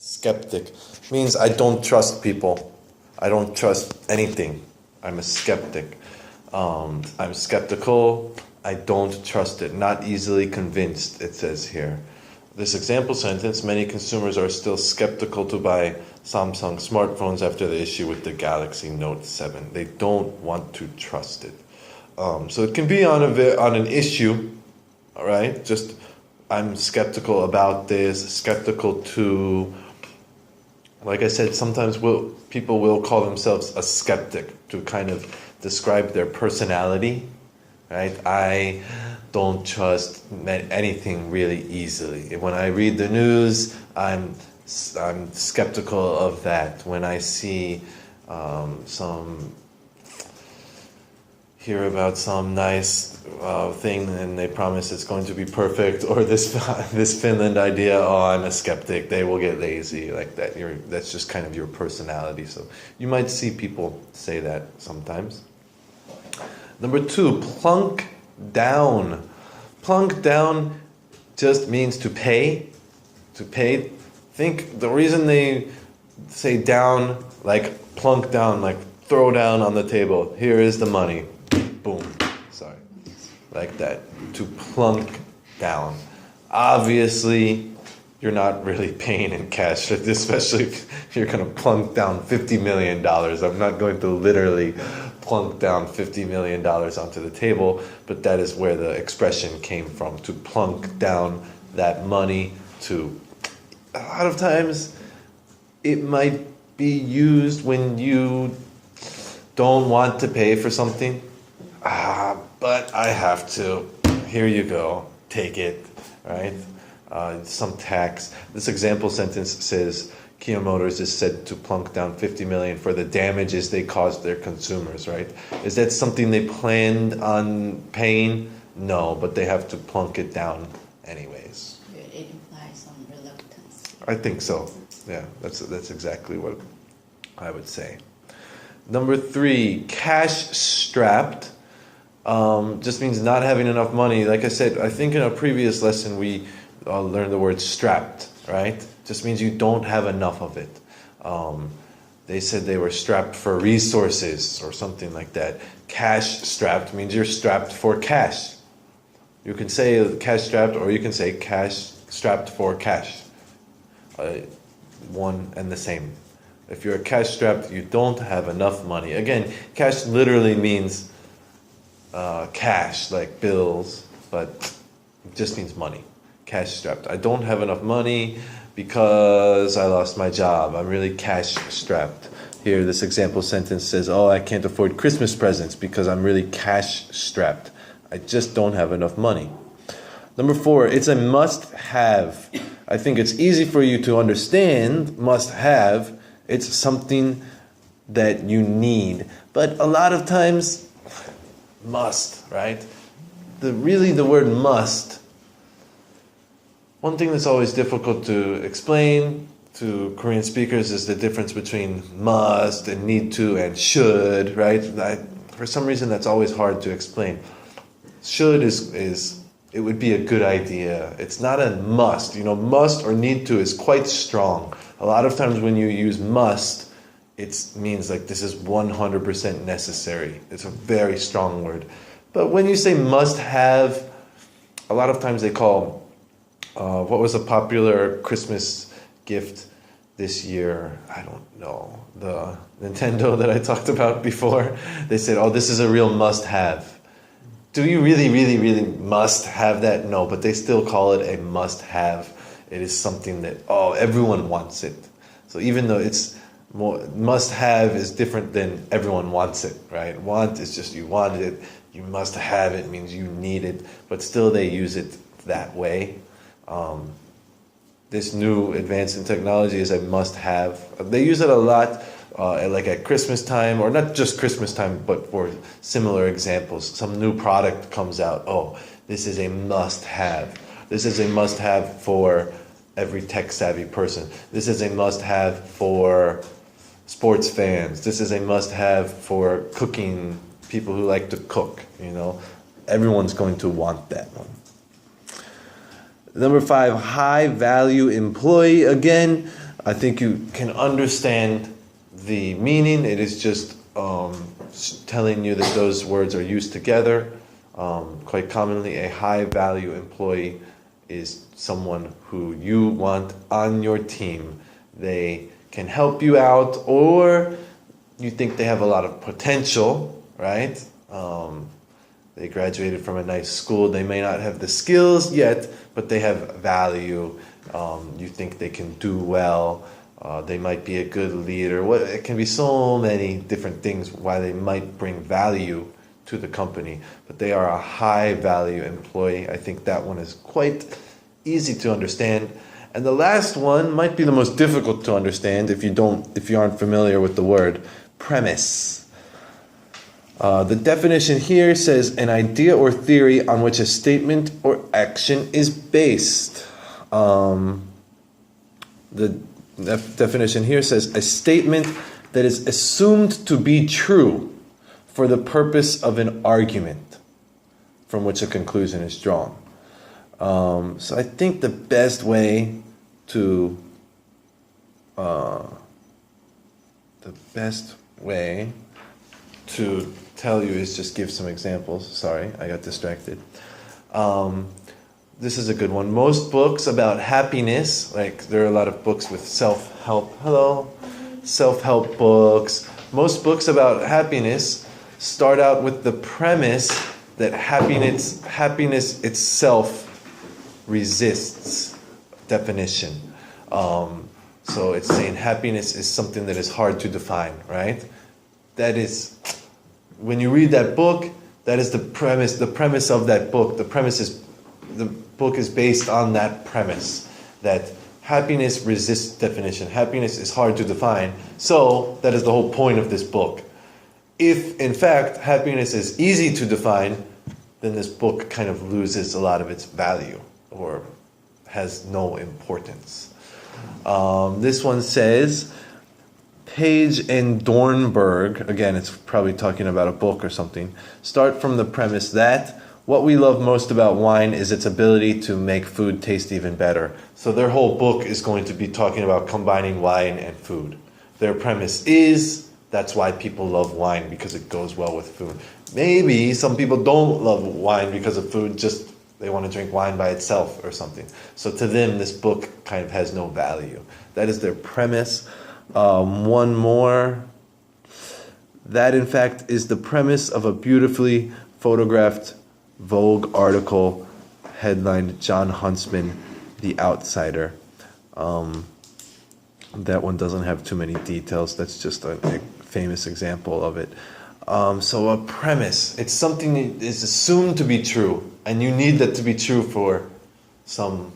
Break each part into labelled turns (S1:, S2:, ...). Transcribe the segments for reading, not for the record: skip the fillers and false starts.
S1: Skeptic means I don't trust people. I don't trust anything. I'm a skeptic. I'm skeptical. I don't trust it. Not easily convinced, it says here. This example sentence, many consumers are still skeptical to buy Samsung smartphones after the issue with the Galaxy Note 7. They don't want to trust it. So it can be on an issue, all right? Just I'm skeptical about this, skeptical to, like I said, sometimes people will call themselves a skeptic to kind of describe their personality, right? I don't trust anything really easily. When I read the news, I'm skeptical of that. When I see hear about some nice thing and they promise it's going to be perfect, or this Finland idea, oh, I'm a skeptic, they will get lazy, like that. That's just kind of your personality. So you might see people say that sometimes. Number 2, plunk down. Plunk down just means to pay. To pay. Think the reason they say down, like plunk down, like throw down on the table. Here is the money. Boom. Sorry. Like that. To plunk down. Obviously, you're not really paying in cash, especially if you're going to plunk down $50 million. I'm not going to literally plunk down $50 million onto the table, but that is where the expression came from, to plunk down that money. To a lot of times it might be used when you don't want to pay for something. But I have to. Here you go. Take it, right? Some tax. This example sentence says Kia Motors is said to plunk down $50 million for the damages they caused their consumers, right? Is that something they planned on paying? No, but they have to plunk it down anyways.
S2: It implies some reluctance.
S1: I think so. Yeah, that's exactly what I would say. Number 3, cash-strapped. Just means not having enough money. Like I said, I think in a previous lesson we learned the word strapped, right? Just means you don't have enough of it. They said they were strapped for resources or something like that. Cash-strapped means you're strapped for cash. You can say cash-strapped, or you can say cash-strapped for cash. One and the same. If you're cash-strapped, you don't have enough money. Again, cash literally means cash, like bills, but it just means money. Cash-strapped. I don't have enough money because I lost my job. I'm really cash-strapped. Here, this example sentence says, oh, I can't afford Christmas presents because I'm really cash-strapped. I just don't have enough money. Number 4, it's a must-have. I think it's easy for you to understand must-have. It's something that you need. But a lot of times, must, right? The word must, one thing that's always difficult to explain to Korean speakers is the difference between must and need to and should, right? For some reason that's always hard to explain. Should is it would be a good idea. It's not a must. Must or need to is quite strong. A lot of times when you use must, it means like this is 100% necessary. It's a very strong word. But when you say must have, a lot of times they call, what was a popular Christmas gift this year? I don't know. The Nintendo that I talked about before. They said, oh, this is a real must have. Do you really, really, really must have that? No, but they still call it a must have. It is something that, everyone wants it. So even though it's must have is different than everyone wants it, right? Want is just you want it. You must have it means you need it. But still they use it that way. This new advance in technology is a must have. They use it a lot like at Christmas time, or not just Christmas time, but for similar examples. Some new product comes out. Oh, this is a must have. This is a must have for every tech savvy person. This is a must have for sports fans. This is a must-have for cooking, people who like to cook, Everyone's going to want that one. Number 5, high-value employee. Again, I think you can understand the meaning. It is just telling you that those words are used together. Quite commonly, a high-value employee is someone who you want on your team. They can help you out, or you think they have a lot of potential, right? They graduated from a nice school. They may not have the skills yet, but they have value. You think they can do well. They might be a good leader. It can be so many different things why they might bring value to the company, but they are a high value employee. I think that one is quite easy to understand. And the last one might be the most difficult to understand if you aren't familiar with the word premise. The definition here says an idea or theory on which a statement or action is based. The definition here says a statement that is assumed to be true for the purpose of an argument from which a conclusion is drawn. So I think the best way to tell you is just give some examples. Sorry, I got distracted. This is a good one. Most books about happiness, like there are a lot of books with self-help. Self-help books. Most books about happiness start out with the premise that happiness itself resists definition. So it's saying happiness is something that is hard to define, right? That is, when you read that book, that is the premise of that book. The book is based on that premise, that happiness resists definition. Happiness is hard to define. So that is the whole point of this book. If, in fact, happiness is easy to define, then this book kind of loses a lot of its value or has no importance. This one says, Page and Dornberg, again, it's probably talking about a book or something, start from the premise that what we love most about wine is its ability to make food taste even better. So their whole book is going to be talking about combining wine and food. Their premise is that's why people love wine, because it goes well with food. Maybe some people don't love wine because of food, just they want to drink wine by itself or something. So to them, this book kind of has no value. That is their premise. One more. That, in fact, is the premise of a beautifully photographed Vogue article headlined John Huntsman, The Outsider. That one doesn't have too many details. That's just a famous example of it. So a premise, it's something that is assumed to be true, and you need that to be true for some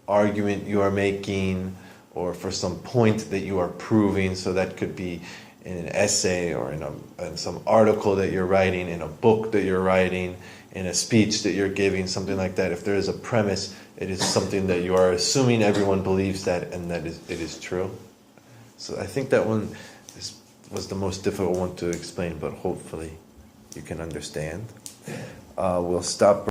S1: argument you are making or for some point that you are proving. So that could be in an essay or in some article that you're writing, in a book that you're writing, in a speech that you're giving, something like that. If there is a premise, it is something that you are assuming everyone believes that and that it is true. So I think that one was the most difficult one to explain, but hopefully you can understand. We'll stop